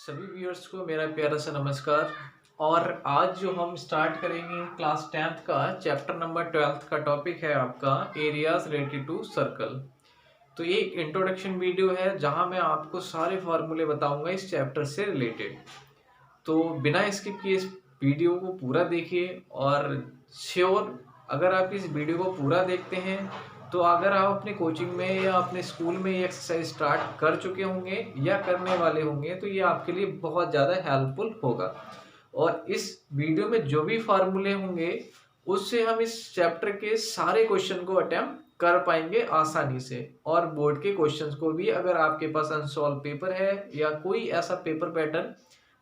सभी व्यूअर्स को मेरा प्यारा सा नमस्कार। और आज जो हम स्टार्ट करेंगे क्लास 10th का चैप्टर नंबर 12 का टॉपिक है आपका एरियाज रिलेटेड टू सर्कल। तो ये एक इंट्रोडक्शन वीडियो है जहां मैं आपको सारे फार्मूले बताऊंगा इस चैप्टर से रिलेटेड। तो बिना स्किप किए इस वीडियो को पूरा देखिए और श्योर अगर आप इस वीडियो को पूरा देखते हैं तो अगर आप अपने कोचिंग में या अपने स्कूल में ये एक्सरसाइज स्टार्ट कर चुके होंगे या करने वाले होंगे तो ये आपके लिए बहुत ज़्यादा हेल्पफुल होगा। और इस वीडियो में जो भी फार्मूले होंगे उससे हम इस चैप्टर के सारे क्वेश्चन को अटेम्प्ट कर पाएंगे आसानी से। और बोर्ड के क्वेश्चंस को भी अगर आपके पास अनसॉल्व पेपर है या कोई ऐसा पेपर पैटर्न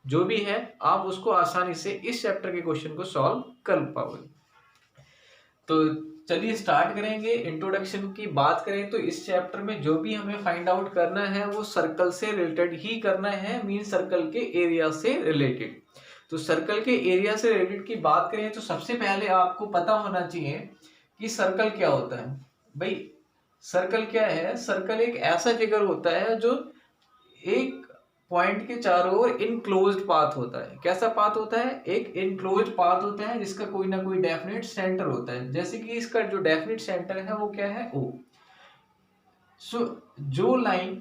जो भी है आप उसको आसानी से इस चैप्टर के क्वेश्चन को सॉल्व कर पाओगे। तो चलिए स्टार्ट करेंगे। इंट्रोडक्शन की बात करें तो इस चैप्टर में जो भी हमें फाइंड आउट करना है वो सर्कल से रिलेटेड ही करना है, मीन सर्कल के एरिया से रिलेटेड। तो सर्कल के एरिया से रिलेटेड की बात करें तो सबसे पहले आपको पता होना चाहिए कि सर्कल क्या होता है। भाई सर्कल क्या है? सर्कल एक ऐसा फिगर होता है जो एक पॉइंट के चारों ओर इनक्लोज्ड पाथ होता है। कैसा पाथ होता है? एक इनक्लोज्ड पाथ होता है जिसका कोई ना कोई डेफिनेट सेंटर होता है। जैसे कि इसका जो डेफिनेट सेंटर है वो क्या है? O। जो लाइन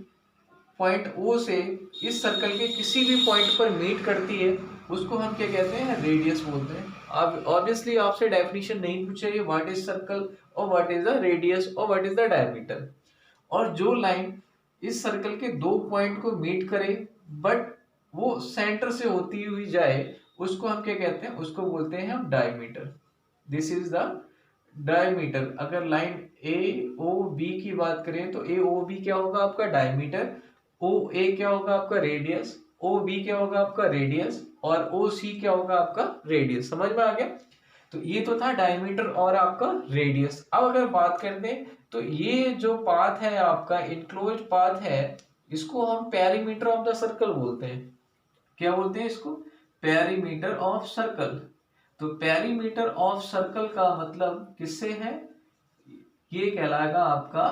पॉइंट O से इस सर्कल के किसी भी पॉइंट पर मीट करती है उसको हम क्या कहते हैं? रेडियस बोलते हैं। अब ऑब्वियसली आपसे डेफिनेशन नहीं पूछा ये व्हाट इज सर्कल और व्हाट इज द रेडियस और व्हाट इज द डायमीटर। और जो लाइन इस सर्कल के दो पॉइंट को मीट करे बट वो सेंटर से होती हुई जाए उसको हम क्या कहते हैं? उसको बोलते हैं हम diameter. This is the diameter. अगर लाइन ए ओ बी की बात करें तो ए ओ बी क्या होगा? आपका डायमीटर। ओ ए क्या होगा? आपका रेडियस। ओ बी क्या होगा? आपका रेडियस। और ओ सी क्या होगा? आपका रेडियस। समझ में आ गया? तो ये तो था डायमीटर और आपका रेडियस। अब अगर बात करते हैं तो ये जो पाथ है आपका इनक्लोज पाथ है इसको हम पेरीमीटर ऑफ द सर्कल बोलते हैं। क्या बोलते हैं इसको? Perimeter of circle. तो पेरीमीटर ऑफ सर्कल का मतलब किससे है? ये कहलाएगा आपका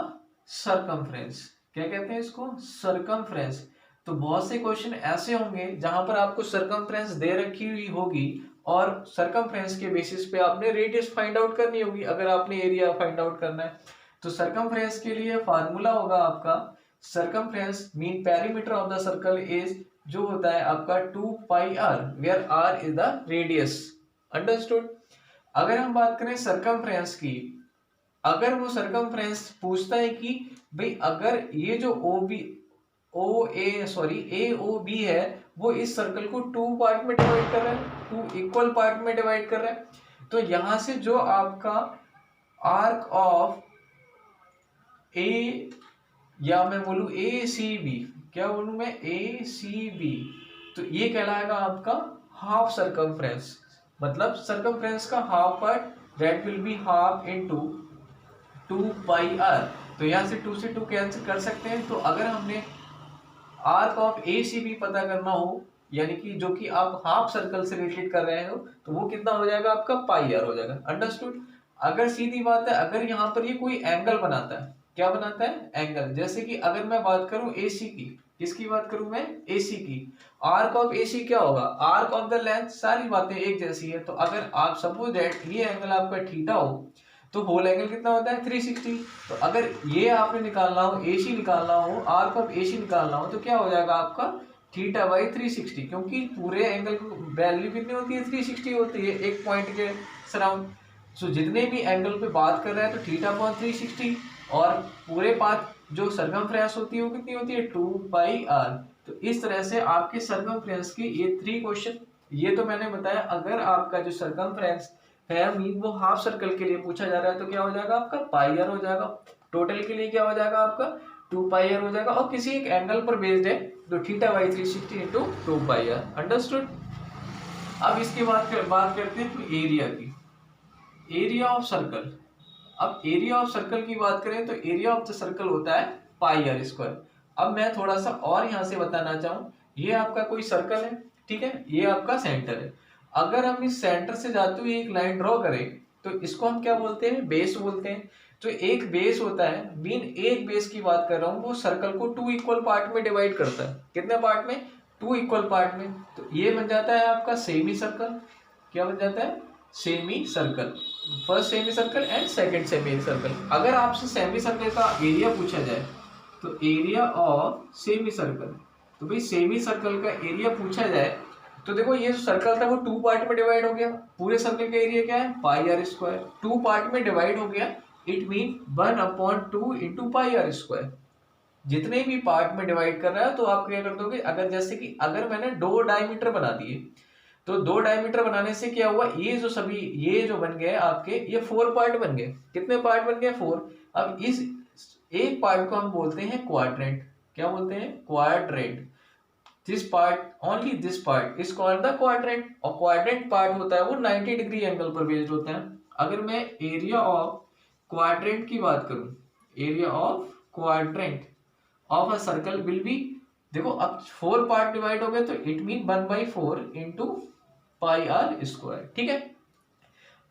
सरकमफ्रेंस। क्या कहते हैं इसको? सरकमफ्रेंस। तो बहुत से क्वेश्चन ऐसे होंगे जहां पर आपको सरकमफ्रेंस दे रखी हुई होगी और सरकमफ्रेंस के बेसिस पे आपने रेडियस फाइंड आउट करनी होगी अगर आपने एरिया फाइंड आउट करना है। तो सरकमफ्रेंस के लिए फार्मूला होगा आपका circumference mean perimeter of the circle is जो होता है आपका 2 pi r where r is the radius. Understood? अगर हम बात करें सरकमफ्रेंस की, अगर वो सरकमफ्रेंस पूछता है कि भाई अगर ये जो ए ओ बी है वो इस सर्कल को 2 पार्ट में डिवाइड कर रहा है, 2 इक्वल पार्ट में डिवाइड कर रहा है, तो यहां से जो आपका आर्क ऑफ ए या मैं बोलूं ए सी बी, क्या बोलूं मैं? ए सी बी, तो ये कहलाएगा आपका हाफ सरकमफ्रेंस। मतलब सरकमफ्रेंस का half part that will be half into 2 pi r। तो यहां से 2 से 2 कैंसिल कर सकते हैं। तो अगर हमने arc of A C B पता करना हो यानी कि जो कि आप हाफ सर्कल से रिलेटेड कर रहे हो तो वो कितना हो जाएगा? आपका पाई r हो जाएगा। अंडरस्टूड? अगर सीधी बात है अगर यहाँ पर ये कोई एंगल बनाता है, क्या बनाता है? एंगल। जैसे कि अगर मैं बात करूं AC की, किसकी बात करूं मैं? AC की। आर्क ऑफ AC क्या होगा? Arc of the length. सारी बातें एक जैसी है। तो अगर आप सपोज दैट ये एंगल आपका थीटा हो तो होल एंगल कितना होता है? 360। तो अगर ये आपने निकालना हो, AC निकालना हो, आर्क ऑफ AC निकालना हो तो क्या हो जाएगा आपका? थीटा बाई 360, क्योंकि पूरे एंगल की वैल्यू कितनी होती है? 360 होती है एक पॉइंट के सराउंड। सो जितने भी एंगल पे बात कर रहे हैं तो थीटा अपॉन 360 और पूरे पाथ जो सरकमफ्रेंस होती है वो कितनी होती है? 2 पाई r। तो इस तरह से आपके सरकमफ्रेंस के ये 3 क्वेश्चन, ये तो मैंने बताया अगर आपका जो सरकमफ्रेंस है मीन वो हाफ सर्कल के लिए पूछा जा रहा है तो क्या हो जाएगा? आपका पाई r हो जाएगा। टोटल के लिए क्या हो जाएगा? आपका 2 पाई r हो जाएगा। और किसी एक एंगल पर बेस्ड है तो theta by 360 into 2 pi r। Understood? अब इसके बात करते हैं एरिया की। Area of circle. अब एरिया ऑफ सर्कल की बात करें तो एरिया ऑफ द सर्कल होता है पाई r स्क्वायर। अब मैं थोड़ा सा और यहां से बताना चाहूं, ये आपका कोई सर्कल है, ठीक है, ये आपका सेंटर है। अगर हम इस सेंटर से जाते हुए एक लाइन ड्रॉ करें तो इसको हम क्या बोलते हैं? बेस बोलते हैं। तो एक बेस होता है, मीन एक बेस की बात कर रहा हूं, वो सर्कल को 2 इक्वल पार्ट में डिवाइड करता है। कितने पार्ट में? 2 इक्वल पार्ट में, तो ये बन जाता है आपका सेमी सर्कल। क्या बन जाता है? Semi circle. First semi circle and second semi circle. अगर आपसे सेमी सर्कल का एरिया पूछा जाए तो एरिया ऑफ सेमी सर्कल, तो भाई सेमी सर्कल का एरिया पूछा जाए तो देखो ये जो सर्कल था वो 2 पार्ट में डिवाइड हो गया। पूरे सर्कल का एरिया क्या है? Pi R square. 2 पार्ट में डिवाइड हो गया, it mean 1/2 into pi R square. जितने भी पार्ट में डिवाइड कर रहा है तो आप क्या कर दोगे, अगर जैसे कि अगर मैंने 2 डायमीटर बना दिए तो 2 डायमीटर बनाने से क्या हुआ, ये जो सभी ये जो बन गए आपके, ये 4 पार्ट बन गए। कितने पार्ट बन गए? 4। अब इस एक पार्ट को हम बोलते हैं क्वाड्रेंट। क्या बोलते हैं? Quadrant. This part, only this part is called the quadrant. और क्वाड्रेंट पार्ट होता है वो 90 डिग्री एंगल पर बेस्ड होता है। अगर मैं एरिया ऑफ क्वाड्रेंट की बात करूं, area of quadrant of a circle will be, देखो अब 4 पार्ट डिवाइड हो गए तो it mean 1/4 into pi R square. ठीक है।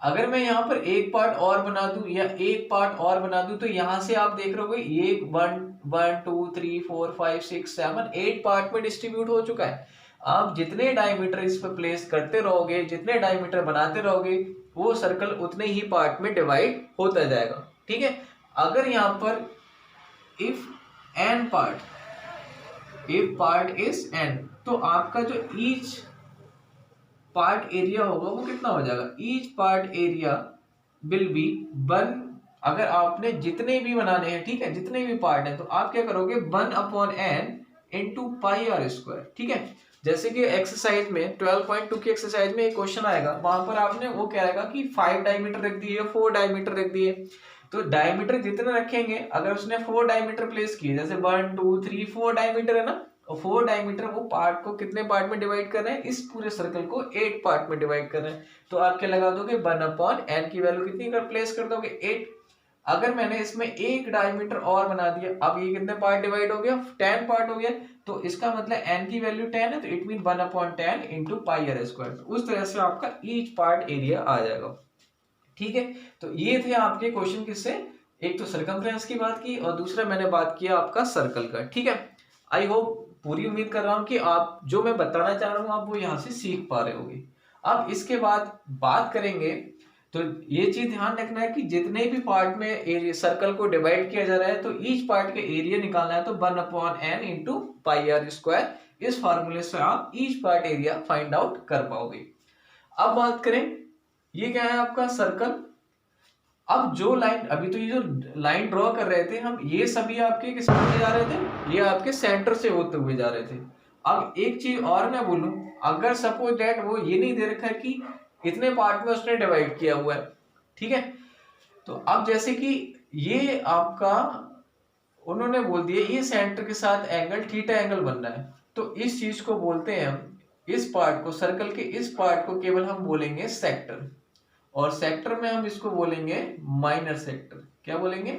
अगर मैं यहाँ पर एक पार्ट और बना दूं या एक पार्ट और बना दूं तो यहां से आप देख रहे हो ये 1 2 3 4 5 6 7 8 पार्ट में डिस्ट्रीब्यूट हो चुका है। आप जितने डायमीटर इस पर प्लेस करते रहोगे, जितने डायमीटर बनाते रहोगे, वो सर्कल उतने ही पार्ट में डिवाइड होता जाएगा। ठीक है। अगर यहाँ पर if n part is n, तो आपका जो ईच पार्ट एरिया होगा वो कितना हो जाएगा? Each part area will be 1। अगर आपने जितने भी बनाने हैं, ठीक है, जितने भी पार्ट हैं, तो आप क्या करोगे 1/n into pi R square. ठीक है। जैसे कि एक्सरसाइज में 12.2 की एक्सरसाइज में एक क्वेश्चन आएगा, वहां पर आपने वो क्या आएगा कि 5 डायमीटर रख दिए, 4 डायमीटर रख दिए। तो डायमीटर जितने रखेंगे, अगर उसने 4 डायमीटर प्लेस किए, जैसे 1 2 3 4 डायमीटर है ना, और 4 डायमीटर वो पार्ट को कितने पार्ट में डिवाइड कर रहे हैं? इस पूरे सर्कल को 8 पार्ट में डिवाइड कर रहे हैं। तो आप क्या लगा दोगे? 1/n की वैल्यू कितनी कर प्लेस कर दोगे? 8। अगर मैंने इसमें एक डायमीटर और बना दिया, अब ये कितने पार्ट डिवाइड हो गया? 10 पार्ट हो गया। तो इसका मतलब n की वैल्यू 10 है, तो it mean 1/10 into pi R square. उस तरह से आपका ईच पार्ट एरिया आ जाएगा। ठीक है। तो ये थे आपके क्वेश्चन किससे, एक तो सर्कमफ्रेंस की बात की और दूसरा मैंने बात किया आपका सर्कल का। ठीक है। आई होप, पूरी उम्मीद कर रहा हूं कि आप जो मैं बताना चाह रहा हूं आप वो यहाँ से सीख पा रहे होगे। अब इसके बाद बात करेंगे, तो ये चीज ध्यान रखना है कि जितने भी पार्ट में एरिया सर्कल को डिवाइड किया जा रहा है तो ईच पार्ट के एरिया निकालना है, तो 1/n into pi R square. इस फॉर्मूले से आप each part area find out कर पाओगे। अब बात करें, ये क्या है आपका सर्कल। अब जो लाइन, अभी तो ये जो लाइन ड्रॉ कर रहे थे हम, ये सभी आपके किस से जा रहे थे? ये आपके सेंटर से होते हुए जा रहे थे। अब एक चीज और मैं बोलूं, अगर सपोज दैट वो ये नहीं दे रखा है कि इतने पार्ट में उसने डिवाइड किया हुआ है, ठीक है, तो अब जैसे कि ये आपका उन्होंने बोल दिया ये सेंटर के साथ एंगल थीटा एंगल बनना है, तो इस चीज को बोलते हैं हम, इस पार्ट को, सर्कल के इस पार्ट को केवल हम बोलेंगे सेक्टर, और सेक्टर में हम इसको बोलेंगे माइनर सेक्टर। क्या बोलेंगे?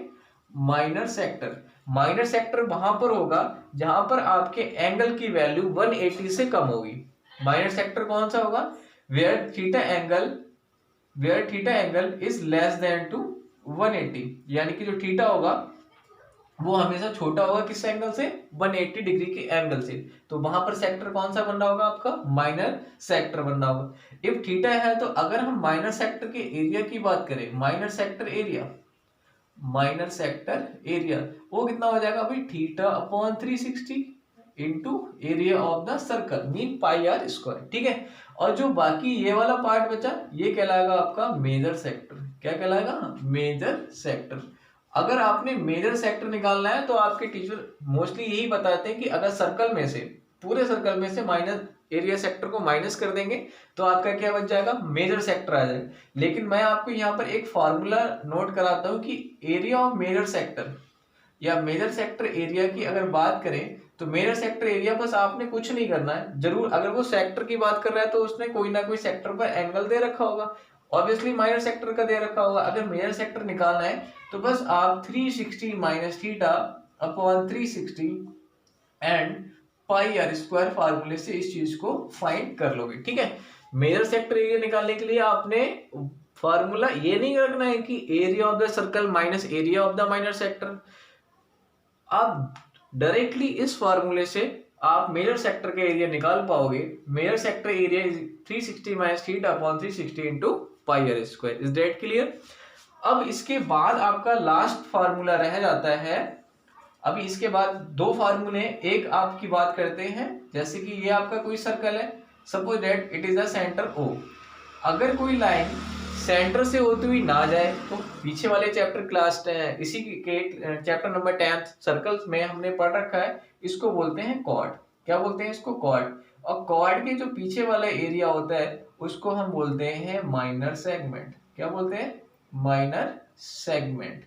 Minor sector. माइनर सेक्टर वहां पर होगा जहां पर आपके एंगल की वैल्यू 180 से कम होगी। माइनर सेक्टर कौन सा होगा? Where theta angle is less than to 180, यानी कि जो थीटा होगा वो हमेशा छोटा होगा किस एंगल से? 180 डिग्री के एंगल से। तो वहां पर सेक्टर कौन सा बन रहा होगा आपका? माइनर सेक्टर बन रहा होगा। इफ थीटा है तो अगर हम माइनर सेक्टर के एरिया की बात करें, माइनर सेक्टर एरिया वो कितना हो जाएगा भाई? Theta upon 360 into area of the circle mean pi R square. ठीक है। और जो बाकी ये वाला पार्ट बचा, ये कहलाएगा आपका मेजर सेक्टर। क्या कहलाएगा? Major sector. अगर आपने मेजर सेक्टर निकालना है तो आपके टीचर मोस्टली यही बताते हैं कि अगर सर्कल में से, पूरे सर्कल में से माइनस एरिया सेक्टर को माइनस कर देंगे तो आपका क्या बच जाएगा? मेजर सेक्टर आ जाएगा। लेकिन मैं आपको यहाँ पर एक फॉर्मूला नोट कराता हूँ कि एरिया ऑफ मेजर सेक्टर या मेजर सेक्टर एरिया की अगर बात करें तो मेजर सेक्टर एरिया बस आपने कुछ नहीं करना है। जरूर अगर वो सेक्टर की बात कर रहा है तो उसने कोई ना कोई सेक्टर पर एंगल दे रखा होगा, ऑब्वियसली माइनर सेक्टर का दे रखा होगा। अगर मेजर सेक्टर निकालना है तो बस आप 360 minus theta upon 360 and pi R square फार्मूले से इस चीज को फाइंड कर लोगे। ठीक है। मेजर सेक्टर एरिया निकालने के लिए आपने फार्मूला ये नहीं रखना है कि area of the circle minus area of the minor sector. आप डायरेक्टली इस फार्मूले से आप मेजर सेक्टर का एरिया निकाल पाओगे। Major sector area is 360 minus theta upon 360 into pi R square. Is that clear? अब इसके बाद आपका लास्ट फार्मूला रह जाता है। अभी इसके बाद दो फार्मूले, एक आपकी बात करते हैं, जैसे कि ये आपका कोई सर्कल है, suppose that it is the centre O. अगर कोई लाइन सेंटर से होती हुई ना जाए तो पीछे वाले चैप्टर क्लास इसी के चैप्टर नंबर 10 सर्कल्स में हमने पढ़ रखा है, इसको बोलते हैं कॉर्ड। क्या बोलते हैं इसको? कॉर्ड। और कॉर्ड के जो पीछे वाला एरिया होता है उसको हम बोलते हैं माइनर सेगमेंट। क्या बोलते हैं? Minor segment.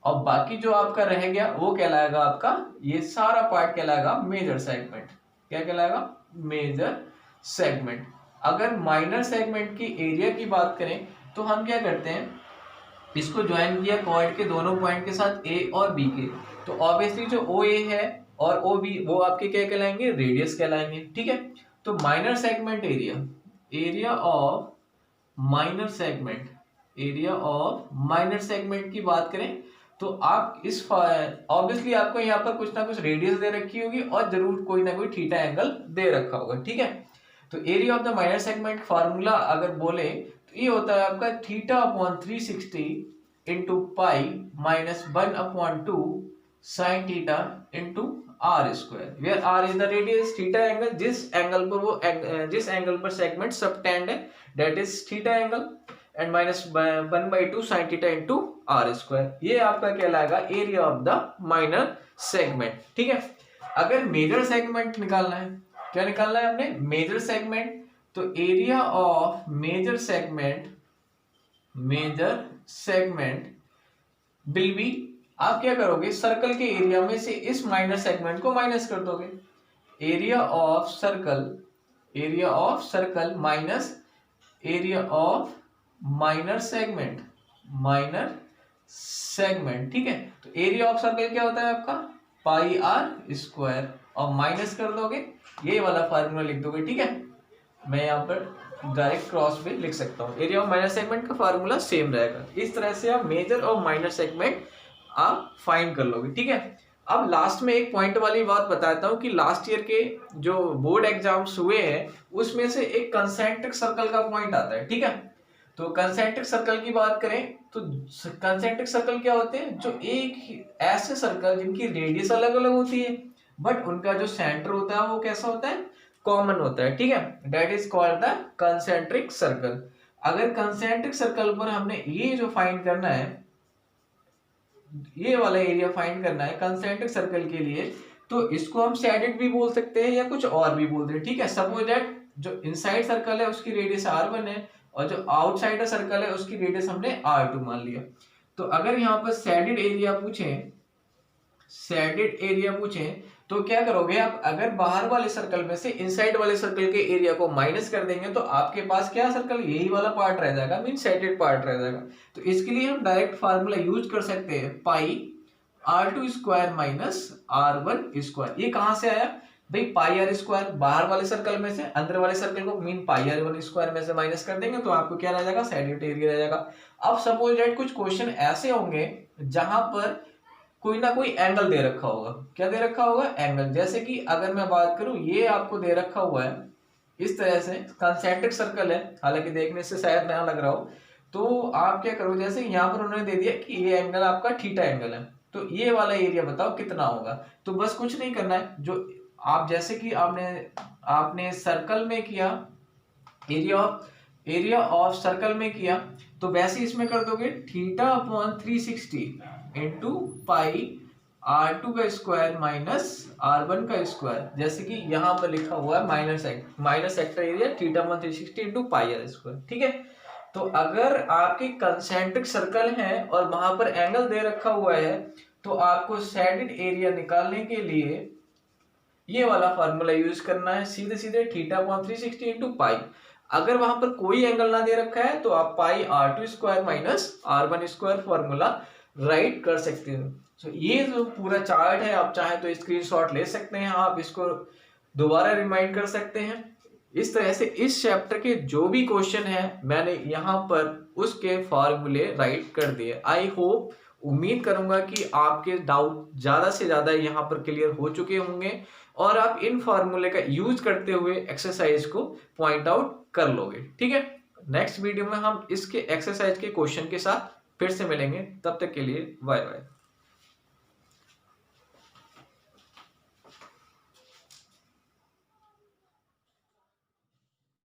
और बाकी जो आपका रह गया वो कहलाएगा आपका, ये सारा पार्ट कहलाएगा मेजर सेगमेंट। क्या कहलाएगा? Major segment. अगर माइनर सेगमेंट की एरिया की बात करें तो हम क्या करते हैं, इसको ज्वाइन किया कॉर्ड के दोनों पॉइंट के साथ ए और बी के, तो ऑब्वियसली जो ओ ए है और ओ बी वो आपके क्या कहलाएंगे? रेडियस कहलाएंगे। ठीक है, तो minor segment area, area of minor segment, area of minor segment की बात करें तो आप इस ऑब्वियसली आपको यहाँ पर कुछ ना कुछ रेडियस दे रखी होगी और जरूर कोई ना कोई थीटा एंगल दे रखा होगा। ठीक है, तो area of the minor segment formula अगर बोले तो ये होता है आपका theta upon 360 into pi minus 1/2 sine theta into R square, where R is the radius, theta angle जिस एंगल पर सेगमेंट सबटेंड है that is theta angle, and minus 1/2 sine theta into R square. ये आपका कहलाएगा area of the minor segment. ठीक है, अगर major segment निकालना है, क्या निकालना है हमने? Major segment. तो area of major segment, major segment will be, आप क्या करोगे, सर्कल के एरिया में से इस माइनर सेगमेंट को माइनस कर दोगे। Area of circle, area of circle minus area of minor segment, minor segment. ठीक है, तो एरिया ऑफ सर्कल क्या होता है आपका? पाई आर स्क्वायर, और माइनस कर दोगे, ये वाला फार्मूला लिख दोगे। ठीक है, मैं यहाँ पर डायरेक्ट क्रॉस पे लिख सकता हूँ। एरिया ऑफ माइनर सेगमेंट का फार्मूला सेम रहेगा। इस तरह से आप मेजर और माइनर सेगमेंट आप फाइंड कर लोगे। ठीक है, अब लास्ट में एक पॉइंट वाली बात बताता हूँ कि लास्ट ईयर के जो बोर्ड एग्जाम्स हुए हैं उसमें से एक कंसेंट्रिक सर्कल का पॉइंट आता है। ठीक है, तो कंसेंट्रिक सर्कल की बात करें तो कंसेंट्रिक सर्कल क्या होते हैं? जो एक ऐसे सर्कल जिनकी रेडियस अलग अलग होती है बट उनका जो सेंटर होता है वो कैसा होता है? कॉमन होता है। ठीक है, that is called the concentric circle. अगर कंसेंट्रिक सर्कल पर हमने ये जो फाइंड करना है, ये वाला एरिया फाइंड करना है कंसेंट्रिक सर्कल के लिए, तो इसको हम शेडेड भी बोल सकते हैं या कुछ और भी बोलते हैं। ठीक है, सपोज दैट जो इनसाइड सर्कल है उसकी रेडियस r1 है और जो आउटसाइड सर्कल है उसकी रेडियस हमने r2 मान लिया। तो अगर यहाँ पर शेडेड एरिया पूछें, शेडेड एरिया पूछें तो क्या करोगे आप? अगर बाहर वाले सर्कल में से इनसाइड वाले सर्कल के एरिया को माइनस कर देंगे तो आपके पास क्या सर्कल, यही वाला पार्ट रह जाएगा, मीन शेडेड पार्ट रह जाएगा। तो इसके लिए हम डायरेक्ट फार्मूला यूज कर सकते हैं, पाई r2 square minus r1 square. ये कहां से आया भाई? पाई आर स्क्वायर, बाहर वाले सर्कल में से अंदर वाले सर्कल को मीन पाई r1 स्क्वायर में से माइनस कर देंगे तो आपको क्या रह जाएगा? शेडेड एरिया रह जाएगा। अब सपोज दैट कुछ क्वेश्चन ऐसे होंगे जहां पर कोई ना कोई एंगल दे रखा होगा। क्या दे रखा होगा? एंगल। जैसे कि अगर मैं बात करूं, ये आपको दे रखा हुआ है इस तरह से, कंसेंट्रिक सर्कल है, हालांकि देखने से शायद नया लग रहा हो, तो आप क्या करो, जैसे यहाँ पर उन्होंने दे दिया कि ये एंगल आपका थीटा एंगल है, तो ये वाला एरिया बताओ कितना होगा। तो बस कुछ नहीं करना है, जो आप जैसे कि आपने सर्कल में किया, एरिया ऑफ सर्कल में किया, तो वैसे इसमें कर दोगे थीटा अपॉन 360 इंटू पाई r2 का स्क्वायर माइनस r1 का स्क्वायर, जैसे कि यहाँ पर लिखा हुआ है minor sector area theta upon 360 into पाई r स्क्वायर। ठीक है, तो अगर आपके कंसेंट्रिक सर्कल है और वहां पर एंगल दे रखा हुआ है तो आपको शेडेड एरिया निकालने के लिए ये वाला फार्मूला यूज करना है, सीधे सीधे थीटा अपॉन 360 इंटू पाई। अगर वहां पर कोई एंगल ना दे रखा है तो आप पाई r2 square minus r1 square formula right कर सकते हो। तो ये जो पूरा चार्ट है आप चाहे तो स्क्रीनशॉट ले सकते हैं, आप इसको दोबारा रिमाइंड कर सकते हैं। इस तरह से इस चैप्टर के जो भी क्वेश्चन है मैंने यहाँ पर उसके फॉर्मूले राइट कर दिए। आई होप उम्मीद करूंगा कि आपके डाउट ज़्यादा से ज़्यादा यहाँ पर क्लियर हो चुके होंगे और आप इन फार्मूले का यूज करते हुए एक्सरसाइज को पॉइंट आउट कर लोगे। ठीक है, नेक्स्ट वीडियो में हम इसके एक्सरसाइज के क्वेश्चन के साथ फिर से मिलेंगे, तब तक के लिए बाय बाय।